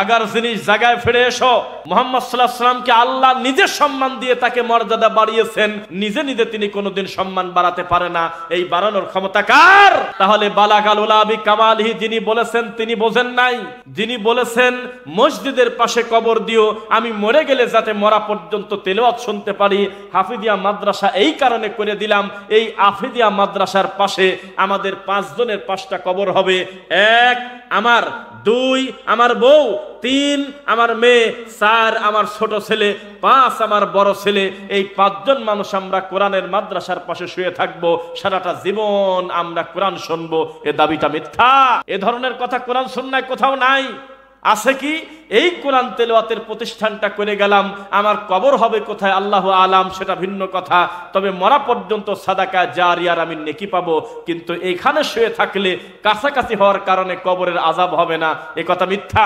Agar জিনিস জায়গায় ফিরে এসো। মুহাম্মদ সাল্লাল্লাহু আলাইহি ওয়াসাল্লামকে আল্লাহ নিজে সম্মান দিয়ে তাকে মর্যাদা বাড়িয়েছেন, নিজে নিজে তিনি কোনোদিন সম্মান বাড়াতে পারে না। এই বাড়ানোর ক্ষমতা কার? তাহলে বালাগাল উলা বিকামালিহি, যিনি বলেছেন তিনি বোঝেন নাই। যিনি বলেছেন মসজিদের পাশে কবর দিও, আমি মরে গেলে যাতে মরা পর্যন্ত তেলাওয়াত শুনতে পারি, হাফিজিয়া মাদ্রাসা এই কারণে করে দিলাম, এই হাফিজিয়া মাদ্রাসার পাশে আমাদের 5 জনের 5টা কবর হবে। 1 আমার, 2 আমার বউ, 3 আমার মেয়ে, 4 আমার ছোট ছেলে, 5 আমার বড় ছেলে। এই 5 জন মানুষ আমরা কোরআনের মাদ্রাসার পাশে শুয়ে থাকবো, সারাটা জীবন আমরা কোরআন শুনবো। এ দাবিটা মিথ্যা। এ ধরনের কথা কোরআন সুন্নাহয় কোথাও নাই। আছে কি? এই কোরআন তেলাওয়াতের প্রতিষ্ঠানটা করে গেলাম, আমার কবর হবে কোথায় আল্লাহু আলাম, সেটা ভিন্ন কথা। তবে মরা পর্যন্ত সাদাকা জারিয়ার আমি নেকি পাবো। কিন্তু এইখানে শুয়ে থাকলে কাছাকাছি হওয়ার কারণে কবরের আযাব হবে না, এ কথা মিথ্যা।